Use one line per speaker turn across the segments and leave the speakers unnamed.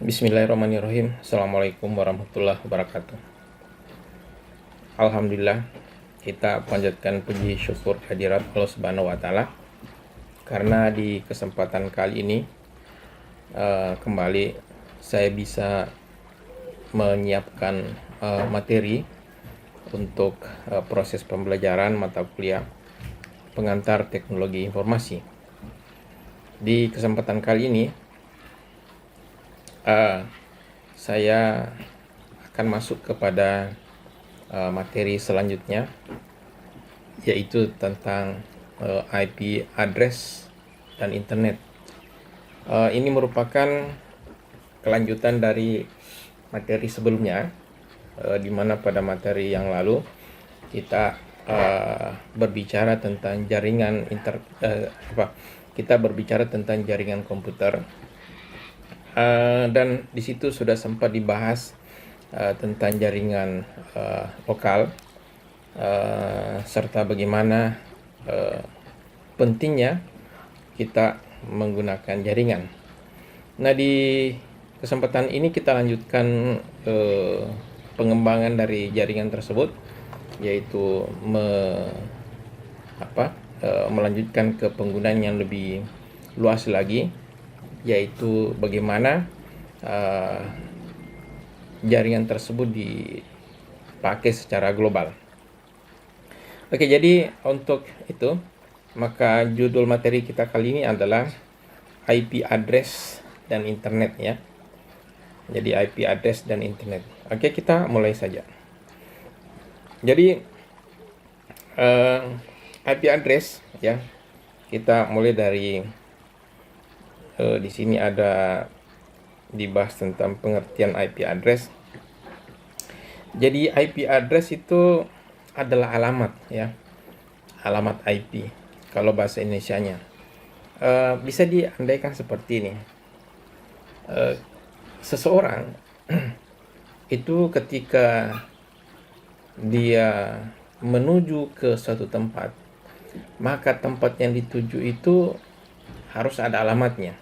Bismillahirrahmanirrahim. Assalamualaikum warahmatullahi wabarakatuh. Alhamdulillah, kita panjatkan puji syukur hadirat Allah Subhanahu wa taala karena di kesempatan kali ini kembali saya bisa menyiapkan materi untuk proses pembelajaran mata kuliah pengantar teknologi informasi. Di kesempatan kali ini saya akan masuk kepada materi selanjutnya, yaitu tentang IP address dan internet. Ini merupakan kelanjutan dari materi sebelumnya, di mana pada materi yang lalu kita berbicara tentang jaringan kita berbicara tentang jaringan komputer. Dan di situ sudah sempat dibahas tentang jaringan lokal serta bagaimana pentingnya kita menggunakan jaringan. Nah, di kesempatan ini kita lanjutkan pengembangan dari jaringan tersebut, yaitu melanjutkan ke penggunaan yang lebih luas lagi, yaitu bagaimana jaringan tersebut dipakai secara global. Oke, jadi untuk itu maka judul materi kita kali ini adalah IP address dan internet ya. Jadi IP address dan internet. Oke, kita mulai saja. Jadi IP address ya, kita mulai dari di sini ada dibahas tentang pengertian IP address. Jadi IP address itu adalah alamat ya, alamat IP kalau bahasa Indonesianya. Bisa diandaikan seperti ini. Seseorang itu ketika dia menuju ke suatu tempat, maka tempat yang dituju itu harus ada alamatnya.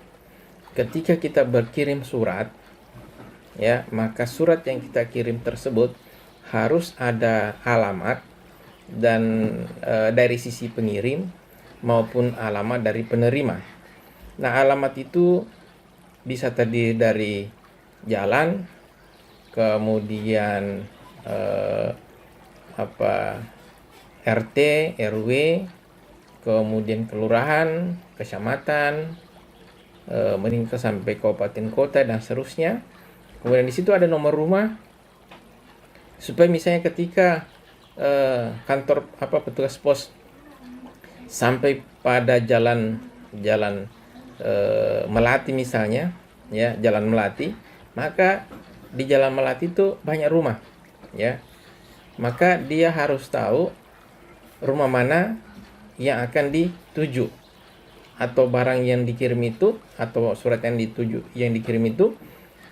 Ketika kita berkirim surat ya, maka surat yang kita kirim tersebut harus ada alamat dan dari sisi pengirim maupun alamat dari penerima. Nah, alamat itu bisa terdiri dari jalan, kemudian RT, RW, kemudian kelurahan, kecamatan, meningkat sampai kabupaten kota dan seterusnya. Kemudian di situ ada nomor rumah, supaya misalnya ketika kantor petugas pos sampai pada jalan Melati misalnya ya, jalan Melati, maka di jalan Melati itu banyak rumah ya, maka dia harus tahu rumah mana yang akan dituju, atau barang yang dikirim itu atau surat yang dikirim itu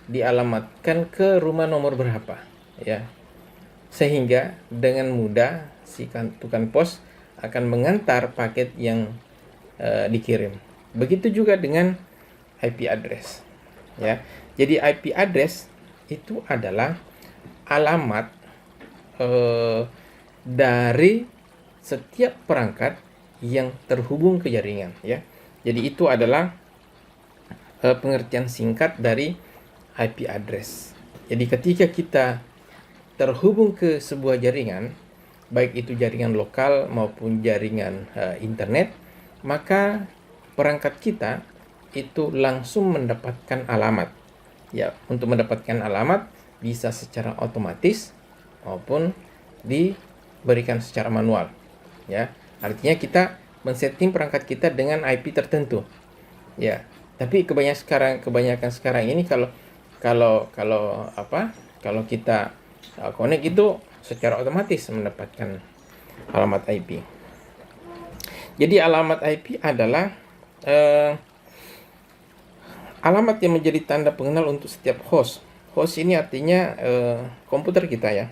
dialamatkan ke rumah nomor berapa ya, sehingga dengan mudah si tukang pos akan mengantar paket yang dikirim. Begitu juga dengan IP address ya. Jadi IP address itu adalah alamat dari setiap perangkat yang terhubung ke jaringan ya. Jadi itu adalah pengertian singkat dari IP address. Jadi ketika kita terhubung ke sebuah jaringan, baik itu jaringan lokal maupun jaringan internet, maka perangkat kita itu langsung mendapatkan alamat. Ya, untuk mendapatkan alamat bisa secara otomatis maupun diberikan secara manual. Ya, artinya kita men-setting perangkat kita dengan IP tertentu. Ya, tapi kebanyakan sekarang ini kalau kita connect itu secara otomatis mendapatkan alamat IP. Jadi alamat IP adalah alamat yang menjadi tanda pengenal untuk setiap host. Host ini artinya komputer kita ya,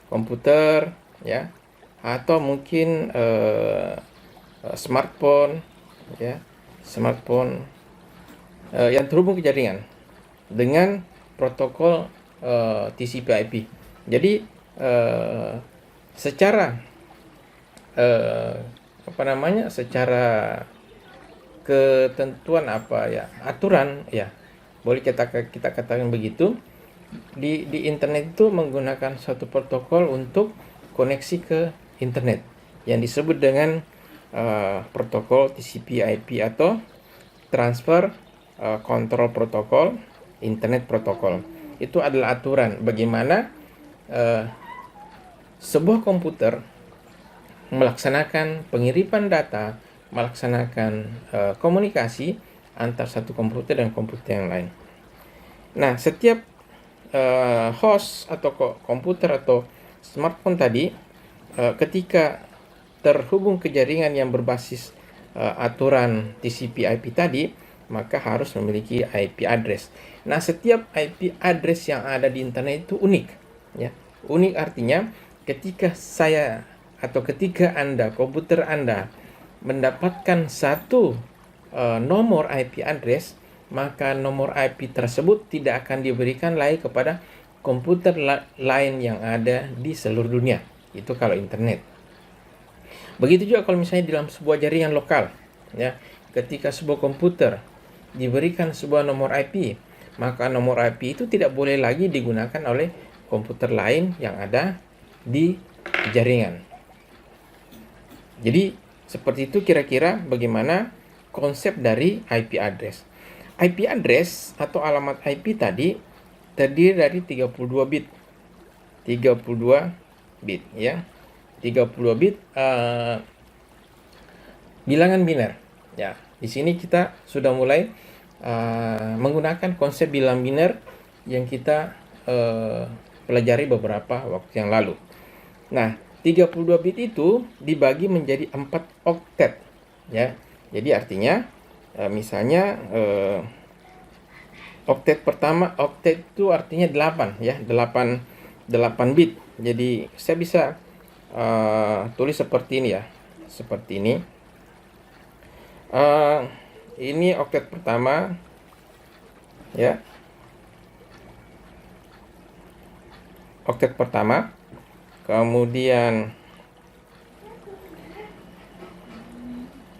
komputer ya, atau mungkin smartphone ya, yang terhubung ke jaringan dengan protokol TCP/IP. Jadi secara secara ketentuan aturan boleh kita katakan begitu, di internet itu menggunakan suatu protokol untuk koneksi ke internet yang disebut dengan protokol TCP/IP atau Transfer Control Protocol, Internet Protocol. Itu adalah aturan bagaimana sebuah komputer melaksanakan pengiriman data, melaksanakan komunikasi antar satu komputer dan komputer yang lain. Nah, setiap host atau komputer atau smartphone tadi ketika terhubung ke jaringan yang berbasis aturan TCP/IP tadi, maka harus memiliki IP address. Nah, setiap IP address yang ada di internet itu unik, ya. Unik artinya ketika ketika komputer Anda mendapatkan satu nomor IP address, maka nomor IP tersebut tidak akan diberikan lagi kepada komputer lain yang ada di seluruh dunia. Itu kalau internet. Begitu juga kalau misalnya dalam sebuah jaringan lokal, ya. Ketika sebuah komputer diberikan sebuah nomor IP, maka nomor IP itu tidak boleh lagi digunakan oleh komputer lain yang ada di jaringan. Jadi seperti itu kira-kira bagaimana konsep dari IP address. IP address atau alamat IP tadi terdiri dari 32 bit. 32 bit, ya. 32 bit bilangan biner. Ya, di sini kita sudah mulai menggunakan konsep bilangan biner yang kita pelajari beberapa waktu yang lalu. Nah, 32 bit itu dibagi menjadi 4 oktet, ya. Jadi artinya misalnya oktet pertama, oktet itu artinya 8, ya. 8 bit. Jadi saya bisa tulis seperti ini, ya. Seperti ini. Ini oktet pertama, ya. Oktet pertama. Kemudian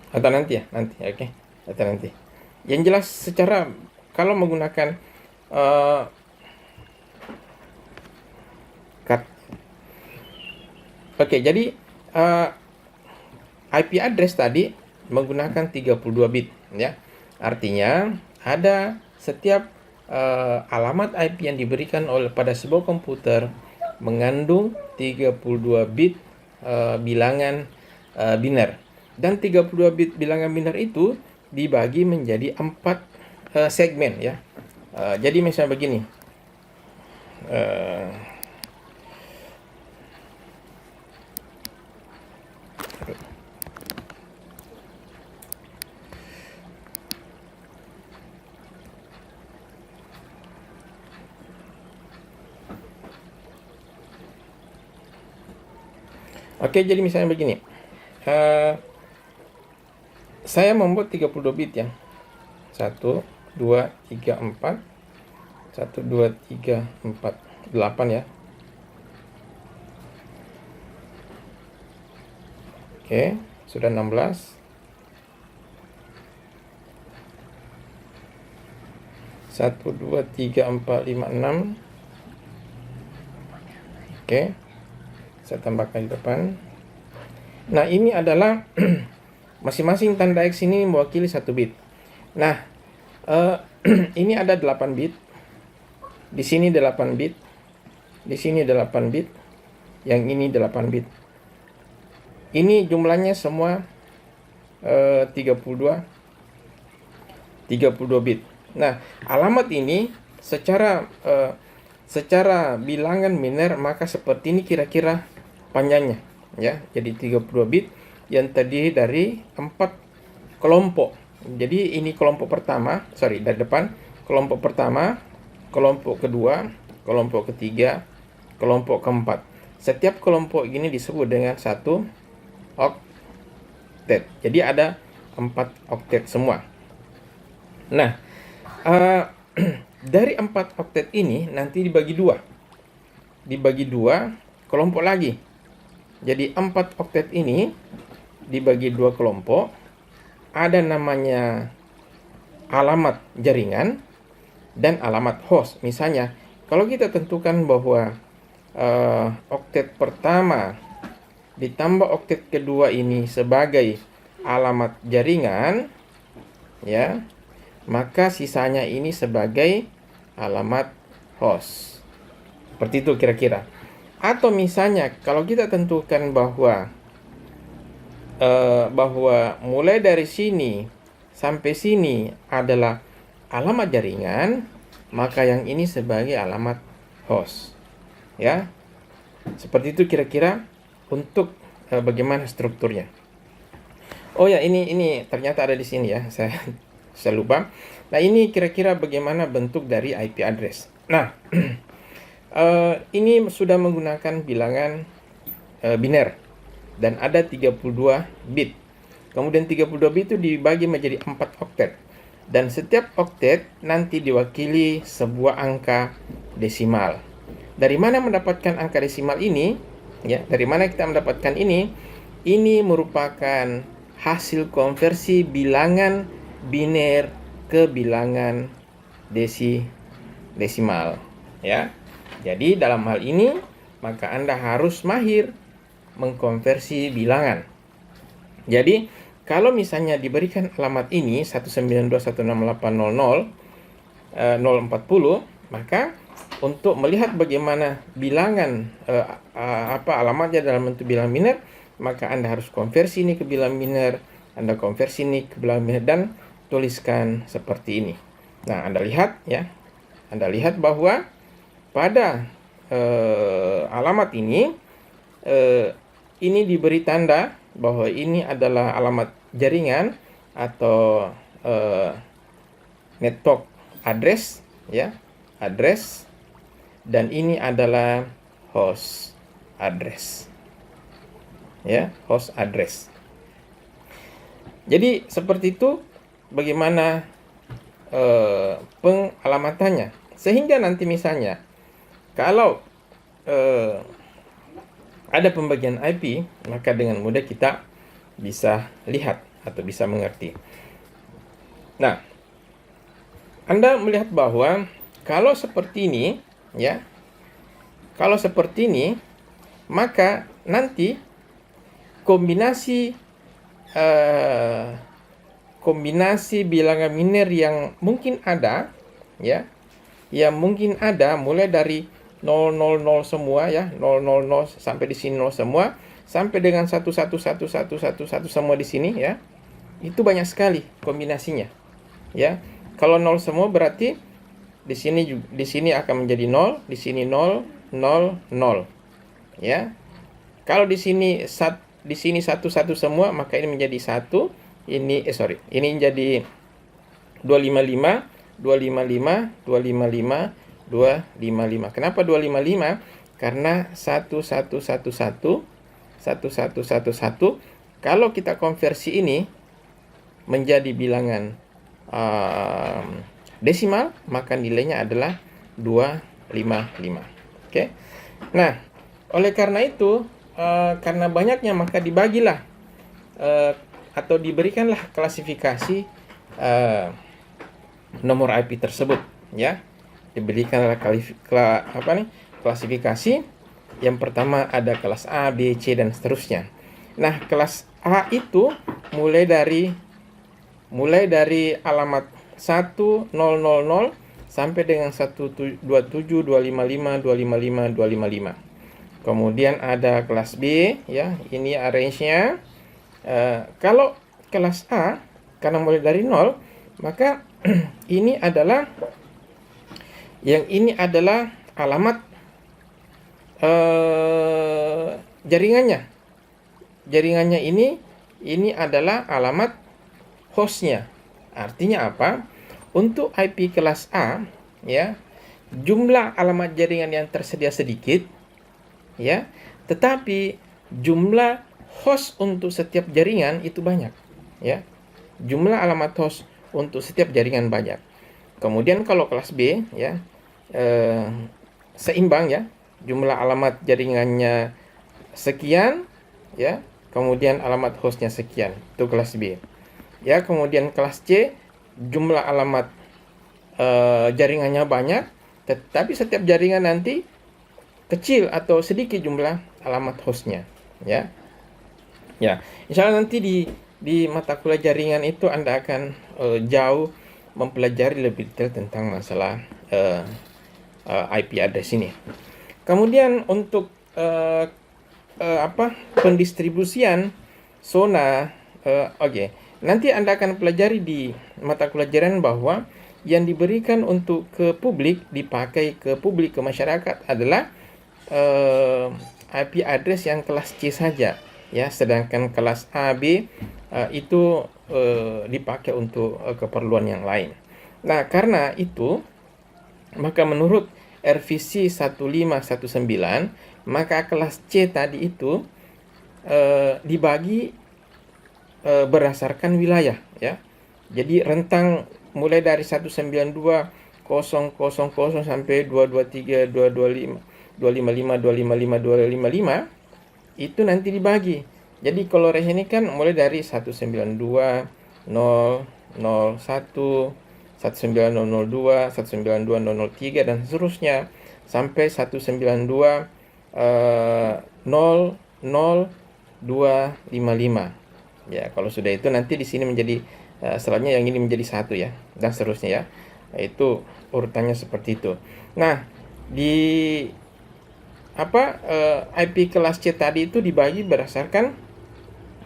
atau nanti, oke. Atau nanti. Yang jelas secara kalau menggunakan jadi IP address tadi menggunakan 32 bit, ya. Artinya ada setiap alamat IP yang diberikan pada sebuah komputer mengandung 32 bit bilangan biner. Dan 32 bit bilangan biner itu dibagi menjadi 4 segmen, ya. Jadi misalnya begini. Oke, jadi misalnya begini. Saya membuat 32 bit, ya. 1, 2, 3, 4. 1, 2, 3, 4, 8, ya. Oke, sudah 16. 1, 2, 3, 4, 5, 6. Oke. Saya tambahkan di depan. Nah, ini adalah masing-masing tanda X ini mewakili 1 bit. Nah, ini ada 8 bit. Di sini 8 bit. Di sini 8 bit. Yang ini 8 bit. Ini jumlahnya semua 32 bit. Nah, alamat ini secara bilangan biner maka seperti ini kira-kira panjangnya, ya. Jadi 32 bit yang terdiri dari 4 kelompok. Jadi ini kelompok pertama, dari depan, kelompok pertama, kelompok kedua, kelompok ketiga, kelompok keempat. Setiap kelompok ini disebut dengan satu oktet. Jadi ada 4 oktet semua. Nah, dari 4 oktet ini nanti dibagi dua kelompok lagi. Jadi 4 oktet ini dibagi 2 kelompok, ada namanya alamat jaringan dan alamat host. Misalnya, kalau kita tentukan bahwa oktet pertama ditambah oktet kedua ini sebagai alamat jaringan, ya, maka sisanya ini sebagai alamat host. Seperti itu kira-kira. Atau misalnya kalau kita tentukan bahwa mulai dari sini sampai sini adalah alamat jaringan, maka yang ini sebagai alamat host. Ya. Seperti itu kira-kira untuk bagaimana strukturnya. Oh ya, ini ternyata ada di sini ya. Saya lupa. Nah, ini kira-kira bagaimana bentuk dari IP address. Nah, ini sudah menggunakan bilangan biner dan ada 32 bit. Kemudian 32 bit itu dibagi menjadi 4 oktet. Dan setiap oktet nanti diwakili sebuah angka desimal. Dari mana mendapatkan angka desimal ini? Ya, dari mana kita mendapatkan ini? Ini merupakan hasil konversi bilangan biner ke bilangan desimal, ya. Jadi dalam hal ini maka Anda harus mahir mengkonversi bilangan. Jadi kalau misalnya diberikan alamat ini 192.168.00.040, maka untuk melihat bagaimana bilangan alamatnya dalam bentuk bilangan biner, maka Anda harus konversi ini ke bilangan biner, Anda konversi ini ke bilangan biner dan tuliskan seperti ini. Nah, Anda lihat ya. Anda lihat bahwa pada alamat ini diberi tanda bahwa ini adalah alamat jaringan atau network address, ya, address. Dan ini adalah host address. Ya, host address. Jadi seperti itu bagaimana pengalamatannya. Sehingga nanti misalnya kalau ada pembagian IP, maka dengan mudah kita bisa lihat atau bisa mengerti. Nah, Anda melihat bahwa kalau seperti ini, ya, kalau seperti ini, maka nanti kombinasi bilangan biner yang mungkin ada, ya, yang mungkin ada mulai dari 000 semua, ya, 000 sampai di sini 0 semua, sampai dengan 1111111 semua di sini, ya, itu banyak sekali kombinasinya, ya. Kalau 0 semua berarti di sini akan menjadi 0, di sini 0, 0, 0. Ya. Kalau di sini 11 semua, maka ini menjadi 1. Ini menjadi 255, 255, 255, 255. Kenapa 255? Karena 1111 kalau kita konversi ini menjadi bilangan desimal, maka nilainya adalah 255. Oke. Nah, oleh karena itu, karena banyaknya maka dibagilah atau diberikanlah klasifikasi nomor IP tersebut, ya. Diberikanlah klasifikasi. Yang pertama ada kelas A, B, C dan seterusnya. Nah, kelas A itu mulai dari alamat 1000 sampai dengan 127, 255, 255, 255. Kemudian ada kelas B, ya, ini arrange-nya. Kalau kelas A, karena mulai dari 0, maka ini adalah alamat jaringannya. Jaringannya ini adalah alamat hostnya. Artinya apa? Untuk IP kelas A, ya, jumlah alamat jaringan yang tersedia sedikit, ya, tetapi jumlah host untuk setiap jaringan itu banyak, ya. Jumlah alamat host untuk setiap jaringan banyak. Kemudian kalau kelas B ya, seimbang ya, jumlah alamat jaringannya sekian ya, kemudian alamat hostnya sekian, itu kelas B ya. Kemudian kelas C, jumlah alamat jaringannya banyak, tetapi setiap jaringan nanti kecil atau sedikit jumlah alamat hostnya ya. Ya, insya Allah nanti di mata kuliah jaringan itu Anda akan jauh mempelajari lebih detail tentang masalah IP address ini. Kemudian untuk pendistribusian zona, oke. Nanti Anda akan pelajari di mata kuliah jaringan bahwa yang diberikan untuk ke publik, dipakai ke publik, ke masyarakat adalah IP address yang kelas C saja ya, sedangkan kelas A, B itu dipakai untuk keperluan yang lain. Nah, karena itu maka menurut RVC 1519, maka kelas C tadi itu dibagi berdasarkan wilayah ya. Jadi rentang mulai dari 192.000 sampai 223, 225, 255, 255, 255 itu nanti dibagi. Jadi kalau range ini kan mulai dari 192.001, 19002, 192.003 dan seterusnya sampai 192.00255. Ya, kalau sudah itu nanti di sini menjadi selanjutnya yang ini menjadi 1 ya, dan seterusnya ya. Itu urutannya seperti itu. Nah, di IP kelas C tadi itu dibagi berdasarkan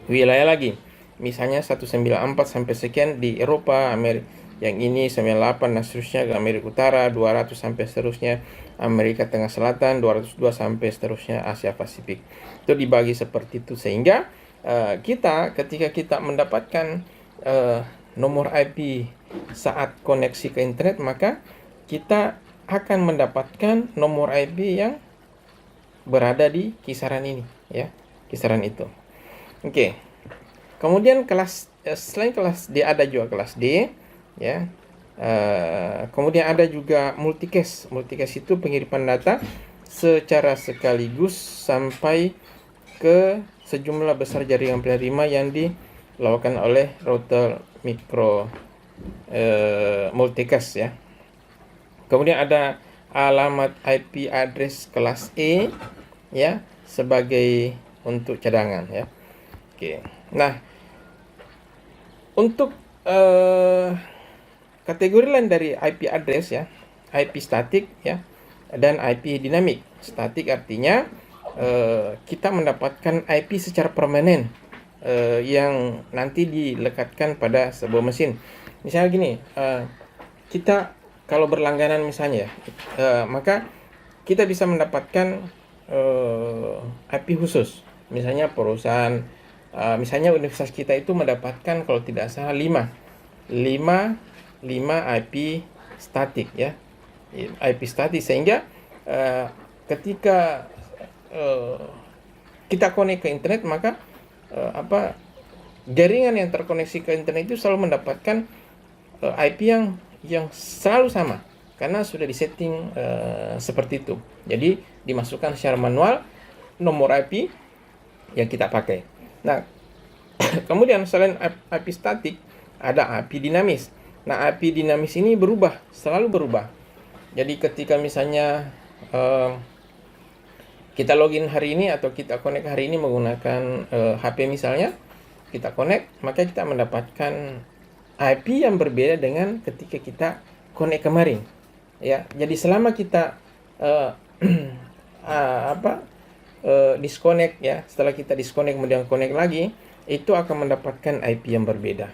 wilayah lagi. Misalnya 194 sampai sekian di Eropa, Amerika, yang ini 98 dan seterusnya ke Amerika Utara, 200 sampai seterusnya Amerika Tengah Selatan, 202 sampai seterusnya Asia Pasifik. Itu dibagi seperti itu sehingga kita ketika kita mendapatkan nomor IP saat koneksi ke internet, maka kita akan mendapatkan nomor IP yang berada di kisaran ini ya, kisaran itu. Oke. Kemudian kelas selain kelas D ada juga kelas D ya. Kemudian ada juga multicast. Multicast itu pengiriman data secara sekaligus sampai ke sejumlah besar jaringan penerima yang dilakukan oleh router mikro multicast ya. Kemudian ada alamat IP address kelas E ya, sebagai untuk cadangan ya. Oke. Nah, untuk kategori lain dari IP address ya, IP statik ya, dan IP dinamik. Statik artinya kita mendapatkan IP secara permanen yang nanti dilekatkan pada sebuah mesin. Misalnya gini, kita kalau berlangganan misalnya maka kita bisa mendapatkan IP khusus. Misalnya perusahaan, misalnya universitas kita itu mendapatkan kalau tidak salah 5 IP statik ya, IP statik, sehingga ketika kita connect ke internet, maka jaringan yang terkoneksi ke internet itu selalu mendapatkan IP yang selalu sama karena sudah disetting seperti itu. Jadi dimasukkan secara manual nomor IP yang kita pakai. Nah, kemudian selain IP statik ada IP dinamis. Nah, IP dinamis ini berubah, selalu berubah. Jadi ketika misalnya kita login hari ini atau kita connect hari ini menggunakan HP misalnya, kita connect, maka kita mendapatkan IP yang berbeda dengan ketika kita connect kemarin. Ya, jadi selama kita disconnect ya, setelah kita disconnect kemudian connect lagi, itu akan mendapatkan IP yang berbeda.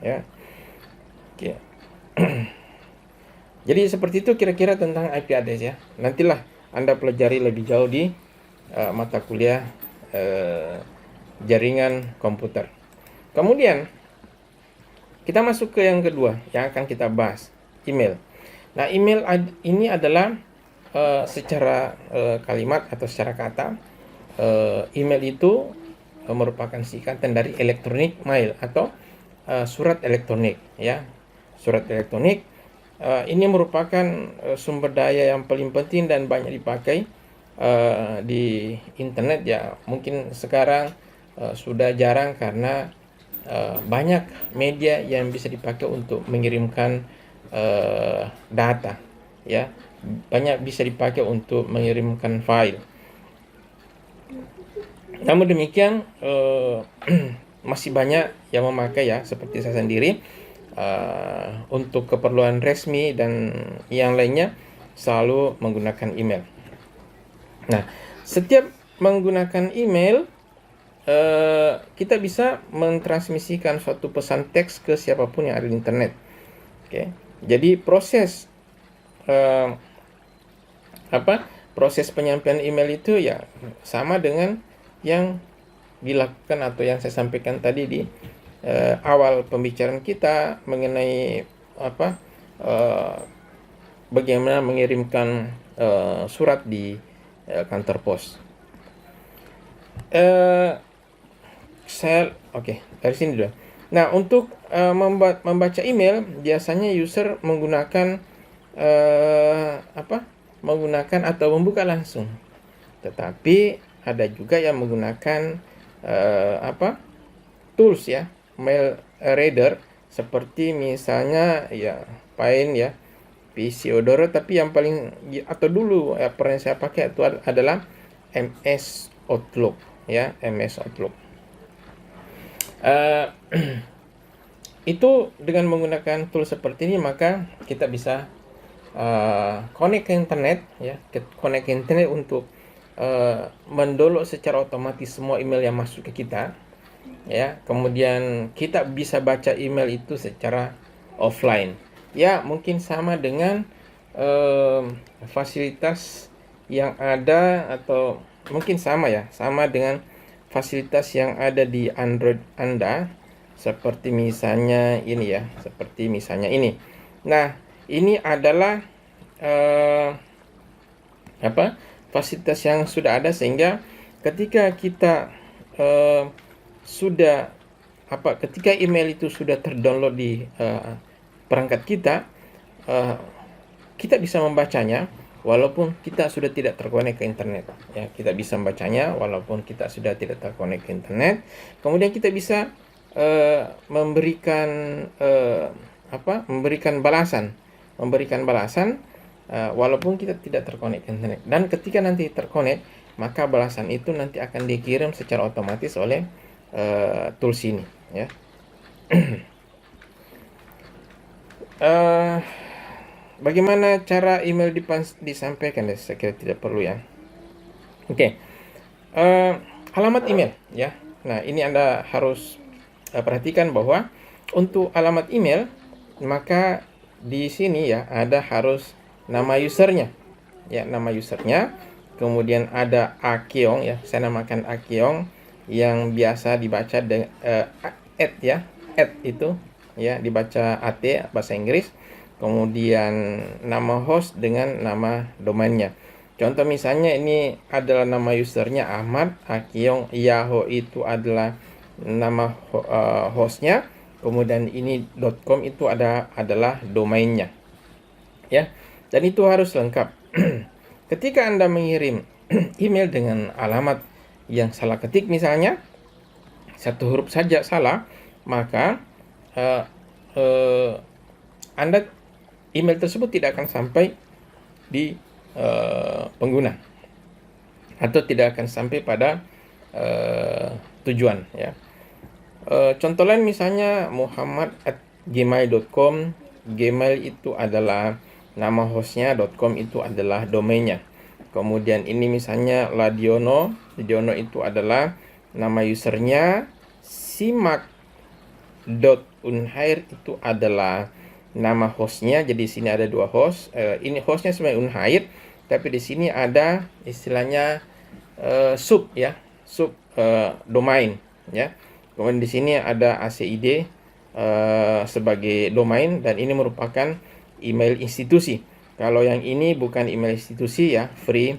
Ya, oke. Jadi seperti itu kira-kira tentang IP address ya. Nantilah Anda pelajari lebih jauh di mata kuliah jaringan komputer. Kemudian kita masuk ke yang kedua yang akan kita bahas, email. Nah, email ini adalah secara kalimat atau secara kata, email itu merupakan singkatan dari electronic mail atau surat elektronik ya. Surat elektronik Ini merupakan sumber daya yang paling penting dan banyak dipakai di internet ya. Mungkin sekarang sudah jarang karena banyak media yang bisa dipakai untuk mengirimkan data ya. Banyak bisa dipakai untuk mengirimkan file. Namun demikian masih banyak yang memakai ya, seperti saya sendiri untuk keperluan resmi dan yang lainnya selalu menggunakan email. Nah, setiap menggunakan email kita bisa mentransmisikan suatu pesan teks ke siapapun yang ada di internet. Oke. Jadi proses proses penyampaian email itu ya sama dengan yang dilakukan atau yang saya sampaikan tadi di awal pembicaraan kita mengenai bagaimana mengirimkan surat di kantor pos. Dari sini dulu. Nah, untuk membaca email biasanya user menggunakan menggunakan atau membuka langsung. Tetapi ada juga yang menggunakan tools ya, mail reader, seperti misalnya ya Paint ya, PC Odoro, tapi yang paling atau dulu pernah saya pakai itu adalah MS Outlook ya, MS Outlook. Itu dengan menggunakan tool seperti ini maka kita bisa connect ke internet ya, connect ke internet untuk mendownload secara otomatis semua email yang masuk ke kita ya. Kemudian kita bisa baca email itu secara offline ya, mungkin sama dengan fasilitas yang ada, atau mungkin sama dengan fasilitas yang ada di Android Anda, seperti misalnya ini ya, seperti misalnya ini. Nah, ini adalah fasilitas yang sudah ada, sehingga ketika kita ketika email itu sudah terdownload di perangkat kita, kita bisa membacanya walaupun kita sudah tidak terkonek ke internet ya. Kita bisa membacanya walaupun kita sudah tidak terkonek ke internet. Kemudian kita bisa memberikan balasan walaupun kita tidak terkonek ke internet. Dan ketika nanti terkonek, maka balasan itu nanti akan dikirim secara otomatis oleh tools ini ya. Bagaimana cara email disampaikan? Saya kira tidak perlu ya. Oke. Alamat email ya. Nah, ini Anda harus perhatikan bahwa untuk alamat email, maka di sini ya ada harus nama usernya. Ya, nama usernya. Kemudian ada Akeong ya. Saya namakan Akeong, yang biasa dibaca dengan @ itu ya, dibaca AT bahasa Inggris. Kemudian nama host dengan nama domainnya. Contoh misalnya ini adalah nama usernya Ahmad Akeong, Yahoo itu adalah nama hostnya. Kemudian ini .com itu adalah domainnya ya. Dan itu harus lengkap. Ketika Anda mengirim email dengan alamat yang salah ketik, misalnya satu huruf saja salah, maka Anda email tersebut tidak akan sampai di pengguna atau tidak akan sampai pada tujuan ya. Contoh lain misalnya muhammad@gmail.com. Gmail itu adalah nama hostnya, .com itu adalah domainnya. Kemudian ini misalnya Ladiono itu adalah nama usernya. Simak.unhair itu adalah nama hostnya. Jadi di sini ada dua host. Ini hostnya sebenarnya Unhair, tapi di sini ada istilahnya sub domain ya. Kemudian di sini ada ACID sebagai domain, dan ini merupakan email institusi. Kalau yang ini bukan email institusi ya, free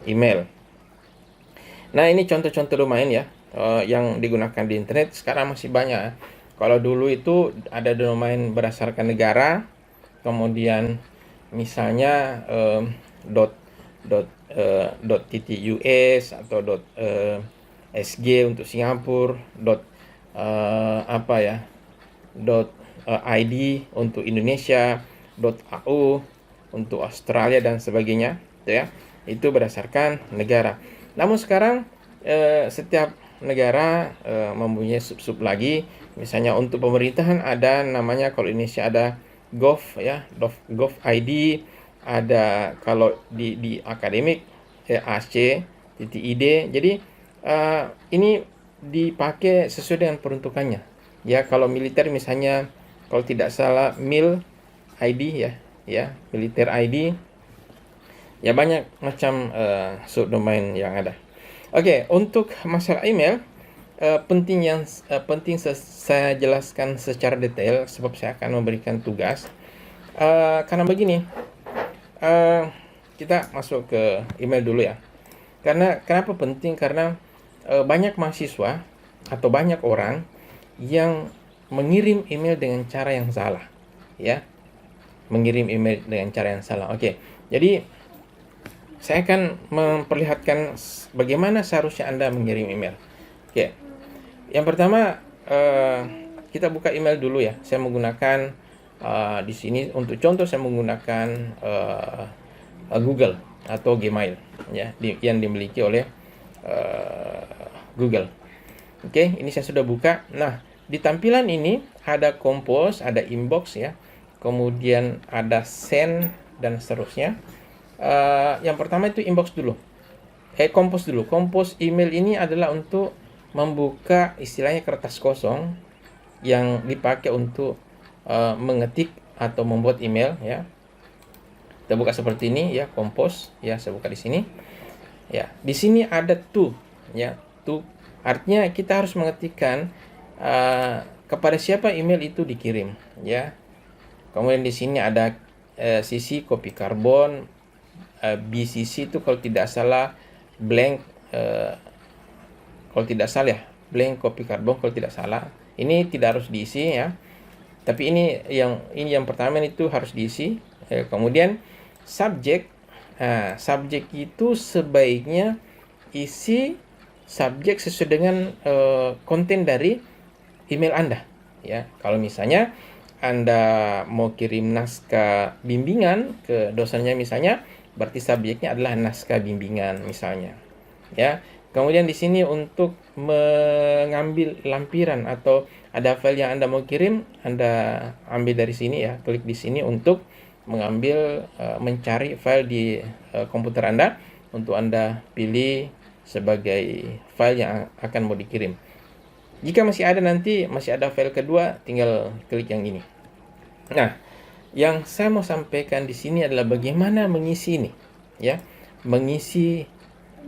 email. Nah, ini contoh-contoh domain ya yang digunakan di internet. Sekarang masih banyak. Kalau dulu itu ada domain berdasarkan negara, kemudian misalnya dot titik US atau SG untuk Singapura, apa ya, ID untuk Indonesia, AU untuk Australia dan sebagainya, gitu ya. Itu berdasarkan negara. Namun sekarang setiap negara mempunyai sub-sub lagi. Misalnya untuk pemerintahan ada namanya, kalau Indonesia ada Gov ya, Gov ID, ada kalau di akademik AC, TTID. Jadi ini dipakai sesuai dengan peruntukannya. Ya, kalau militer misalnya kalau tidak salah MIL ID ya, militer ID. Ya, banyak macam subdomain yang ada. Oke, untuk masalah email penting saya jelaskan secara detail sebab saya akan memberikan tugas. Karena begini, kita masuk ke email dulu ya. Kenapa penting? Karena banyak mahasiswa atau banyak orang yang mengirim email dengan cara yang salah, ya. Mengirim email dengan cara yang salah. Oke. Jadi saya akan memperlihatkan bagaimana seharusnya Anda mengirim email. Oke. Yang pertama, kita buka email dulu ya. Saya menggunakan di sini untuk contoh saya menggunakan Google atau Gmail ya, yang dimiliki oleh Google. Oke, ini saya sudah buka. Nah, di tampilan ini ada compose, ada inbox ya. Kemudian ada send dan seterusnya. Yang pertama itu inbox dulu. Compose dulu. Compose email ini adalah untuk membuka istilahnya kertas kosong yang dipakai untuk mengetik atau membuat email ya. Kita buka seperti ini ya, compose ya, saya buka di sini. Ya, di sini ada to ya, to artinya kita harus mengetikkan kepada siapa email itu dikirim ya. Kemudian di sini ada CC copy karbon, BCC itu kalau tidak salah blank, kalau tidak salah ya, blank copy karbon kalau tidak salah. Ini tidak harus diisi ya. Tapi ini yang pertama itu harus diisi. Kemudian subjek. Subjek itu sebaiknya isi subjek sesuai dengan konten dari email Anda ya. Kalau misalnya Anda mau kirim naskah bimbingan ke dosennya misalnya, berarti subjeknya adalah naskah bimbingan misalnya. Ya. Kemudian di sini untuk mengambil lampiran atau ada file yang Anda mau kirim, Anda ambil dari sini ya, klik di sini untuk mengambil mencari file di komputer Anda untuk Anda pilih sebagai file yang akan mau dikirim. Jika masih ada file kedua, tinggal klik yang ini. Nah, yang saya mau sampaikan di sini adalah bagaimana mengisi ini, ya, mengisi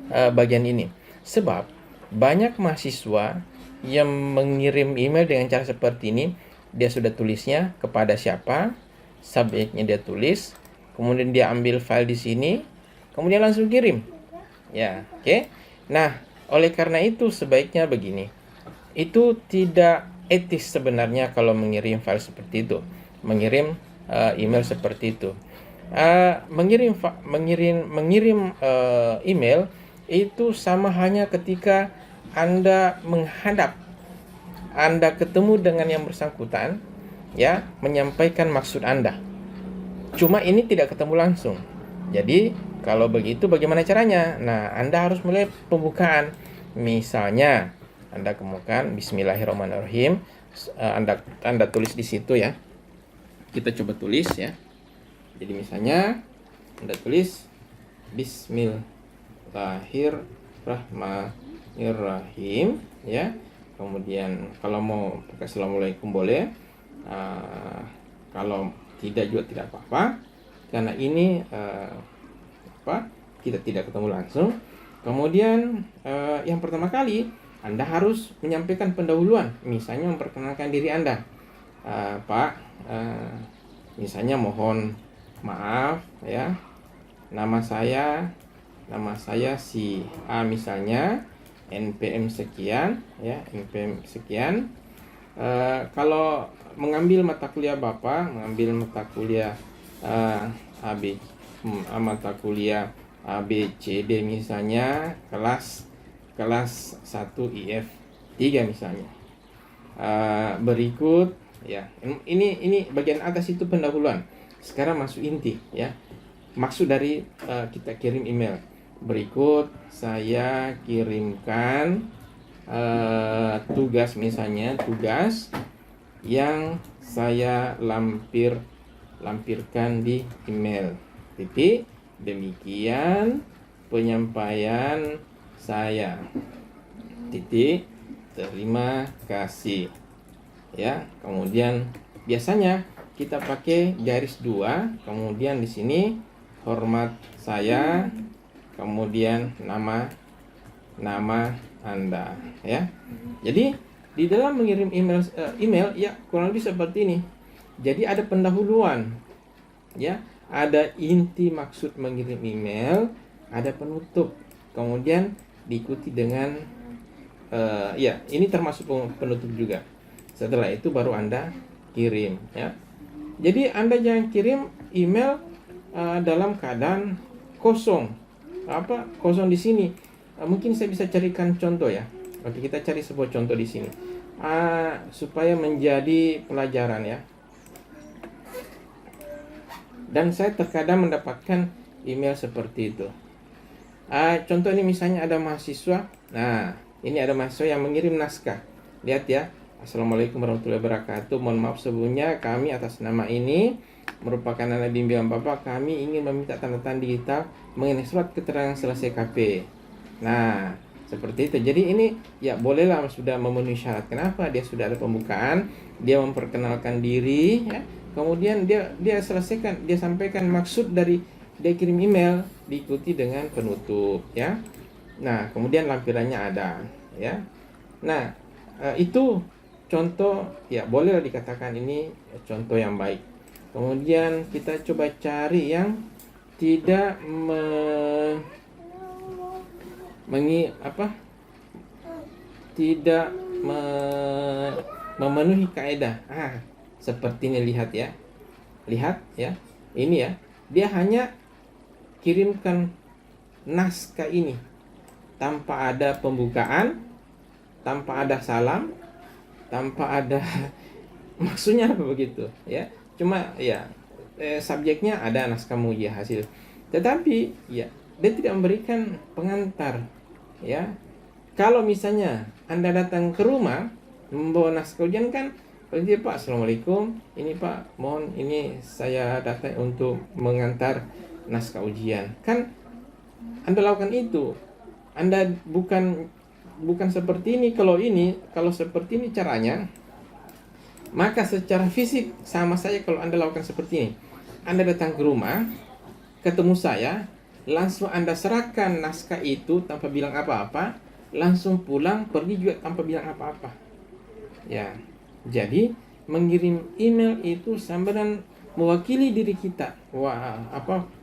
bagian ini. Sebab banyak mahasiswa yang mengirim email dengan cara seperti ini, dia sudah tulisnya kepada siapa, subjeknya dia tulis, kemudian dia ambil file di sini, kemudian langsung kirim. Ya, oke. Nah, oleh karena itu sebaiknya begini. Itu tidak etis sebenarnya kalau mengirim file seperti itu, mengirim email seperti itu. Mengirim email itu sama hanya ketika Anda menghadap, Anda ketemu dengan yang bersangkutan, ya, menyampaikan maksud Anda. Cuma ini tidak ketemu langsung. Jadi, kalau begitu bagaimana caranya? Nah, Anda harus mulai pembukaan. Misalnya, Anda kemukakan Bismillahirrahmanirrahim. Anda tulis di situ ya. Kita coba tulis ya. Jadi misalnya Anda tulis Bismillahirrahmanirrahim ya. Kemudian kalau mau pakai Assalamualaikum boleh. Kalau tidak juga tidak apa-apa, karena ini kita tidak ketemu langsung. Kemudian yang pertama kali Anda harus menyampaikan pendahuluan, misalnya memperkenalkan diri Anda. Pak, misalnya mohon maaf ya, nama saya si A misalnya, NPM sekian ya, NPM sekian. Kalau mengambil mata kuliah Bapak, mengambil mata kuliah mata kuliah A, B, C, D misalnya, kelas 1 IF 3 misalnya. Berikut ya, ini bagian atas itu pendahuluan. Sekarang masuk inti ya. Maksud dari kita kirim email. Berikut saya kirimkan tugas, misalnya tugas yang saya lampirkan di email. Titik. Demikian penyampaian saya. Titik. Terima kasih. Ya, kemudian biasanya kita pakai garis 2, kemudian di sini hormat saya, kemudian nama Anda ya. Jadi di dalam mengirim email ya kurang lebih seperti ini. Jadi ada pendahuluan ya, ada inti maksud mengirim email, ada penutup, kemudian diikuti dengan ya ini termasuk penutup juga. Setelah itu baru Anda kirim ya. Jadi Anda jangan kirim email dalam keadaan kosong. Kosong di sini. Mungkin saya bisa carikan contoh ya. Oke, kita cari sebuah contoh di sini supaya menjadi pelajaran ya. Dan saya terkadang mendapatkan email seperti itu. Contoh ini misalnya ada mahasiswa. Nah, ini ada mahasiswa yang mengirim naskah. Lihat ya. Assalamualaikum warahmatullahi wabarakatuh. Mohon maaf sebelumnya, kami atas nama ini merupakan anak bimbingan Bapak. Kami ingin meminta tanda tangan digital mengenai surat keterangan selesai KP. Nah, seperti itu. Jadi ini ya bolehlah sudah memenuhi syarat. Kenapa? Dia sudah ada pembukaan, dia memperkenalkan diri ya. Kemudian dia selesaikan, dia sampaikan maksud dari dia kirim email, diikuti dengan penutup ya. Nah, kemudian lampirannya ada ya. Nah, itu contoh ya, bolehlah dikatakan ini contoh yang baik. Kemudian kita coba cari yang tidak memenuhi kaidah. Seperti ini, lihat ya. Ini ya. Dia hanya kirimkan naskah ini tanpa ada pembukaan, tanpa ada salam, tanpa ada maksudnya apa begitu ya. Cuma ya subjeknya ada naskah ujian hasil. Tetapi ya dia tidak memberikan pengantar ya. Kalau misalnya Anda datang ke rumah membawa naskah ujian kan, Pak, Assalamualaikum, ini Pak, mohon ini saya datang untuk mengantar naskah ujian. Kan Anda lakukan itu. Anda bukan seperti ini. Kalau seperti ini caranya, maka secara fisik sama saja kalau Anda lakukan seperti ini. Anda datang ke rumah, ketemu saya, langsung Anda serahkan naskah itu tanpa bilang apa-apa, langsung pulang, pergi juga tanpa bilang apa-apa. Ya. Jadi mengirim email itu sama dengan mewakili diri kita,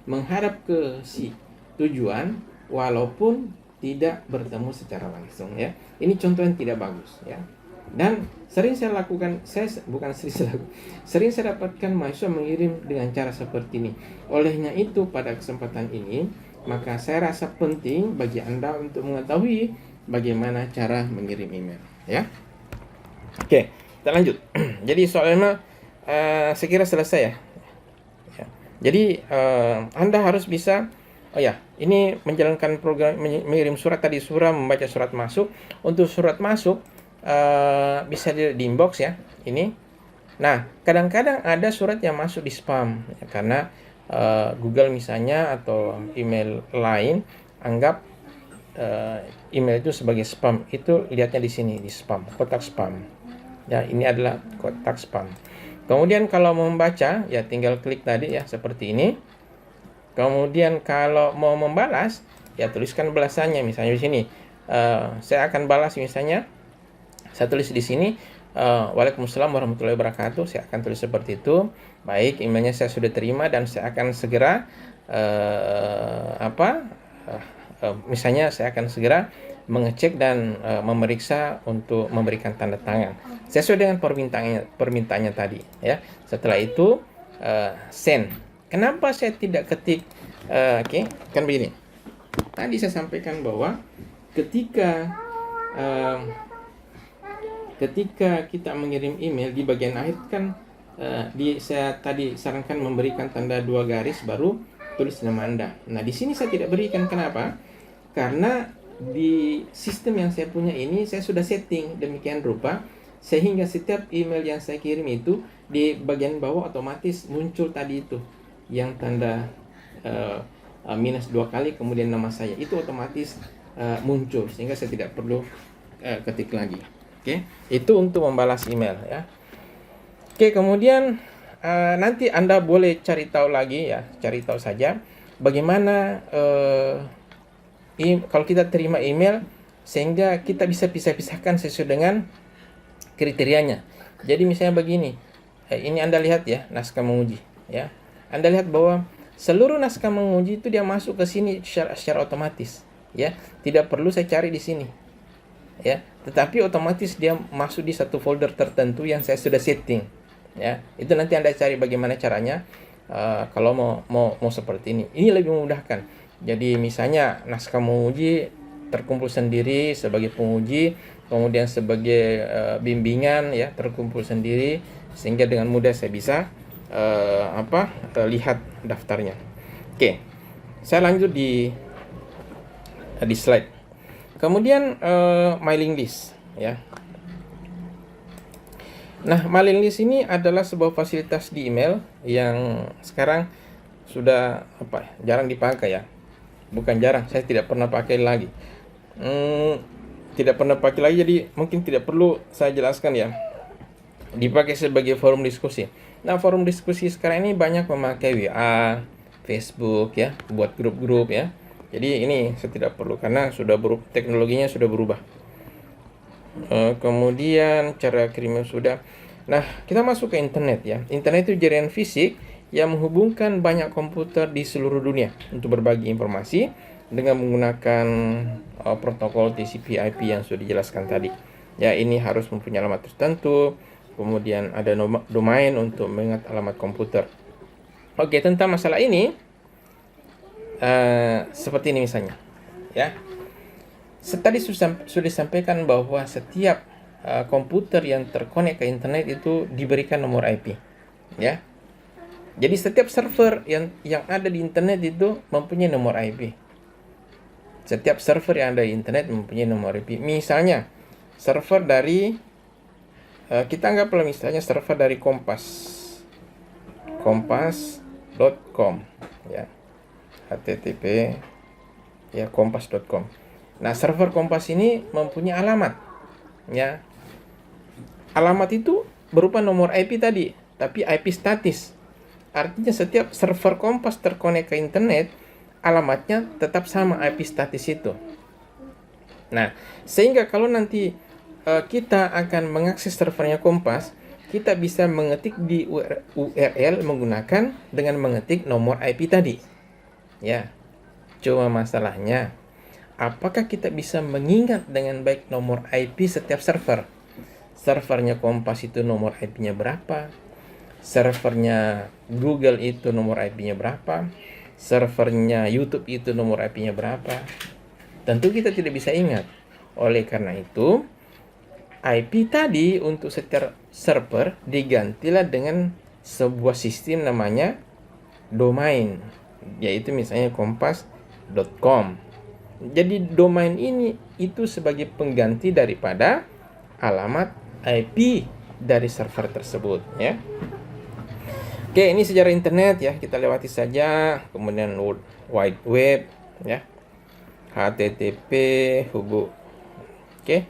menghadap ke si tujuan walaupun tidak bertemu secara langsung ya. Ini contoh yang tidak bagus ya. Dan sering saya lakukan, sering saya dapatkan mahasiswa mengirim dengan cara seperti ini. Olehnya itu pada kesempatan ini, maka saya rasa penting bagi Anda untuk mengetahui bagaimana cara mengirim email ya. Oke, kita lanjut. Jadi soalnya saya kira selesai ya. Jadi Anda harus bisa ini menjalankan program mengirim surat tadi, membaca surat masuk. Untuk surat masuk bisa di inbox ya ini. Nah, kadang-kadang ada surat yang masuk di spam ya, karena Google misalnya atau email lain anggap email itu sebagai spam. Itu lihatnya di sini, di spam, kotak spam. Ya, ini adalah kotak spam. Kemudian kalau mau membaca ya tinggal klik tadi ya seperti ini. Kemudian kalau mau membalas ya tuliskan balasannya, misalnya di sini saya akan balas, misalnya saya tulis di sini Waalaikumsalam warahmatullahi wabarakatuh. Saya akan tulis seperti itu. Baik, emailnya saya sudah terima dan saya akan segera misalnya saya akan segera mengecek dan memeriksa untuk memberikan tanda tangan sesuai dengan permintaannya tadi ya. Setelah itu send. Kenapa saya tidak ketik kan begini. Tadi saya sampaikan bahwa ketika kita mengirim email di bagian akhir kan saya tadi sarankan memberikan tanda 2 garis baru tulis nama Anda. Nah, di sini saya tidak berikan. Kenapa? Karena di sistem yang saya punya ini saya sudah setting demikian rupa sehingga setiap email yang saya kirim itu di bagian bawah otomatis muncul tadi itu yang tanda minus 2 kali kemudian nama saya itu otomatis muncul sehingga saya tidak perlu ketik lagi. Oke, itu untuk membalas email ya. Oke, kemudian nanti Anda boleh cari tahu lagi ya, cari tahu saja bagaimana kalau kita terima email sehingga kita bisa pisah-pisahkan sesuai dengan kriterianya. Jadi misalnya begini, ini Anda lihat ya naskah menguji ya. Anda lihat bahwa seluruh naskah menguji itu dia masuk ke sini secara otomatis ya. Tidak perlu saya cari di sini. Ya, tetapi otomatis dia masuk di satu folder tertentu yang saya sudah setting. Ya, itu nanti Anda cari bagaimana caranya kalau mau seperti ini. Ini lebih memudahkan. Jadi misalnya naskah menguji terkumpul sendiri sebagai penguji, kemudian sebagai bimbingan ya terkumpul sendiri sehingga dengan mudah saya bisa lihat daftarnya. Oke, saya lanjut di slide. Kemudian mailing list ya. Nah, mailing list ini adalah sebuah fasilitas di email yang sekarang sudah jarang dipakai ya. Bukan jarang, saya tidak pernah pakai lagi. Tidak pernah pakai lagi, jadi mungkin tidak perlu saya jelaskan ya. Dipakai sebagai forum diskusi. Nah, forum diskusi sekarang ini banyak memakai WA, Facebook ya, buat grup-grup ya. Jadi ini saya tidak perlu karena sudah teknologinya sudah berubah. Kemudian cara kirimnya sudah. Nah, kita masuk ke internet ya. Internet itu jaringan fisik yang menghubungkan banyak komputer di seluruh dunia untuk berbagi informasi dengan menggunakan protokol TCP/IP yang sudah dijelaskan tadi. Ya, ini harus mempunyai alamat tertentu. Kemudian ada domain untuk mengingat alamat komputer. Oke, tentang masalah ini seperti ini misalnya ya. Tadi sudah disampaikan bahwa setiap komputer yang terkonek ke internet itu diberikan nomor IP ya. Jadi setiap server yang ada di internet itu mempunyai nomor IP. Setiap server yang ada di internet mempunyai nomor IP. Misalnya server dari kita anggaplah misalnya server dari kompas.com ya. http ya kompas.com. Nah, server Kompas ini mempunyai alamat ya. Alamat itu berupa nomor IP tadi, tapi IP statis. Artinya setiap server Kompas terkonek ke internet, alamatnya tetap sama IP statis itu. Nah, sehingga kalau nanti kita akan mengakses servernya Kompas, kita bisa mengetik di URL dengan mengetik nomor IP tadi. Ya, cuma masalahnya apakah kita bisa mengingat dengan baik nomor IP setiap server? Servernya Kompas itu nomor IP-nya berapa? Servernya Google itu nomor IP-nya berapa? Servernya YouTube itu nomor IP-nya berapa? Tentu kita tidak bisa ingat. Oleh karena itu, IP tadi untuk setiap server digantilah dengan sebuah sistem namanya domain, yaitu misalnya kompas.com. Jadi domain ini itu sebagai pengganti daripada alamat IP dari server tersebut ya. Oke, ini sejarah internet ya, kita lewati saja. Kemudian World Wide Web ya. HTTP Oke.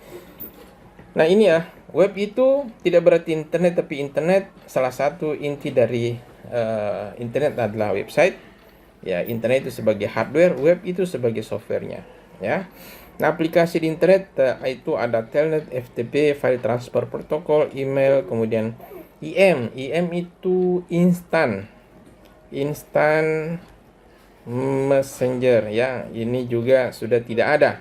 Nah, ini ya, web itu tidak berarti internet, tapi internet salah satu inti dari internet adalah website. Ya, internet itu sebagai hardware, web itu sebagai softwarenya ya. Nah, aplikasi di internet itu ada telnet, FTP, file transfer protocol, email, kemudian IM. IM itu instant messenger ya. Ini juga sudah tidak ada.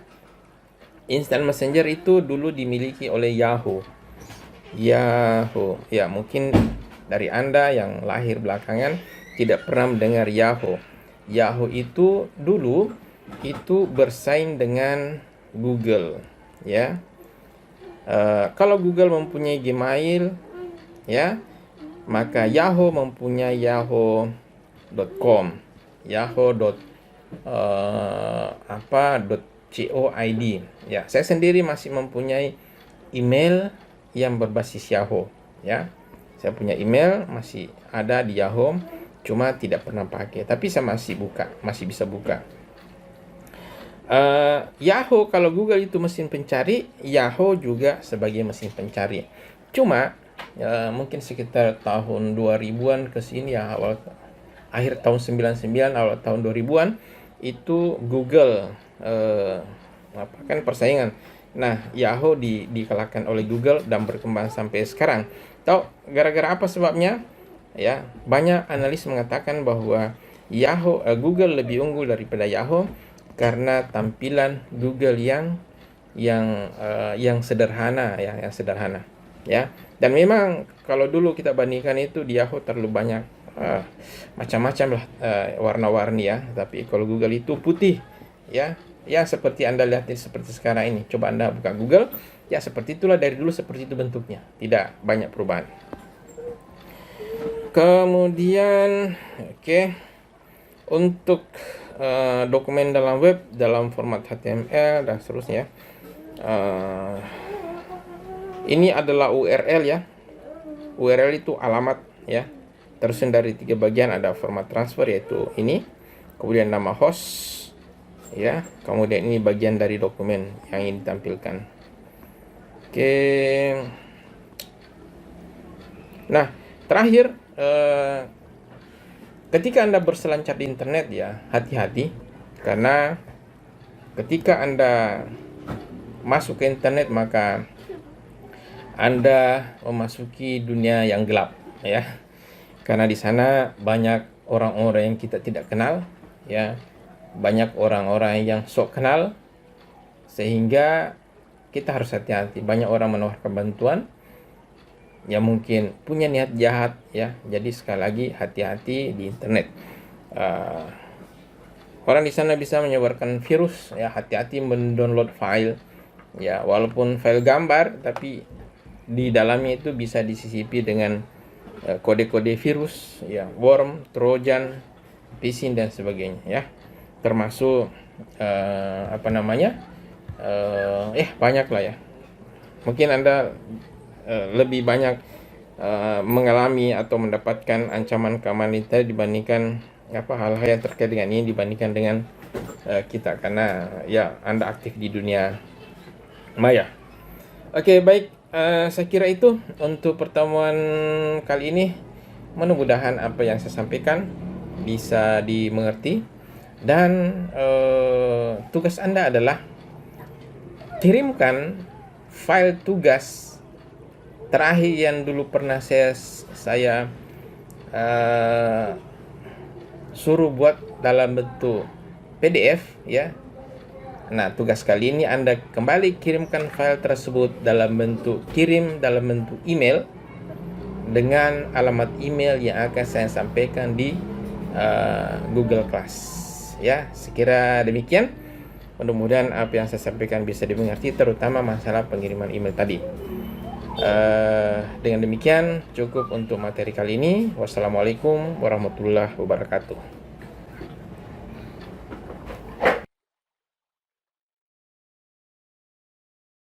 Instant Messenger itu dulu dimiliki oleh Yahoo. Yahoo. Ya, mungkin dari Anda yang lahir belakangan tidak pernah mendengar Yahoo. Yahoo itu dulu itu bersaing dengan Google, ya. Kalau Google mempunyai Gmail, ya, maka Yahoo mempunyai yahoo.com, yahoo.co.id. Ya, saya sendiri masih mempunyai email yang berbasis Yahoo, ya. Saya punya email masih ada di Yahoo, cuma tidak pernah pakai, tapi saya masih bisa buka. Yahoo, kalau Google itu mesin pencari, Yahoo juga sebagai mesin pencari. Cuma mungkin sekitar tahun 2000-an ke sini, ya, akhir tahun 99, awal tahun 2000-an itu Google kan persaingan. Nah, Yahoo dikalahkan oleh Google dan berkembang sampai sekarang. Tahu gara-gara apa sebabnya? Ya, banyak analis mengatakan bahwa Google lebih unggul daripada Yahoo karena tampilan Google yang sederhana, ya, ya. Dan memang kalau dulu kita bandingkan itu di Yahoo terlalu banyak macam-macam lah warna-warni, ya. Tapi kalau Google itu putih, ya, seperti Anda lihat seperti sekarang ini. Coba Anda buka Google, ya, seperti itulah, dari dulu seperti itu bentuknya, tidak banyak perubahan. Kemudian, untuk dokumen dalam web dalam format HTML dan seterusnya, ini adalah URL, ya. URL itu alamat, ya, tersusun dari 3 bagian. Ada format transfer, yaitu ini, kemudian nama host, ya, kemudian ini bagian dari dokumen yang ingin ditampilkan. Nah, terakhir, ketika Anda berselancar di internet, ya, hati-hati, karena ketika Anda masuk ke internet maka Anda memasuki dunia yang gelap, ya. Karena di sana banyak orang-orang yang kita tidak kenal, ya. Banyak orang-orang yang sok kenal, sehingga kita harus hati-hati. Banyak orang menawarkan bantuan yang mungkin punya niat jahat, ya. Jadi sekali lagi hati-hati di internet. Orang di sana bisa menyebarkan virus, ya. Hati-hati mendownload file, ya, walaupun file gambar, tapi di dalamnya itu bisa disisipi dengan kode-kode virus, ya, worm, trojan, phishing dan sebagainya, ya. Termasuk banyak lah, ya. Mungkin Anda lebih banyak mengalami atau mendapatkan ancaman keamanan internet dibandingkan hal-hal yang terkait dengan ini dibandingkan dengan kita, karena, ya, Anda aktif di dunia maya. Oke, baik, saya kira itu untuk pertemuan kali ini. Mudah-mudahan apa yang saya sampaikan bisa dimengerti, dan tugas Anda adalah kirimkan file tugas terakhir yang dulu pernah saya suruh buat dalam bentuk PDF, ya. Nah, tugas kali ini Anda kembali kirimkan file tersebut dalam bentuk email dengan alamat email yang akan saya sampaikan di Google Class, ya. Sekira demikian. Mudah-mudahan apa yang saya sampaikan bisa dimengerti, terutama masalah pengiriman email tadi. Dengan demikian cukup untuk materi kali ini. Wassalamualaikum warahmatullahi wabarakatuh.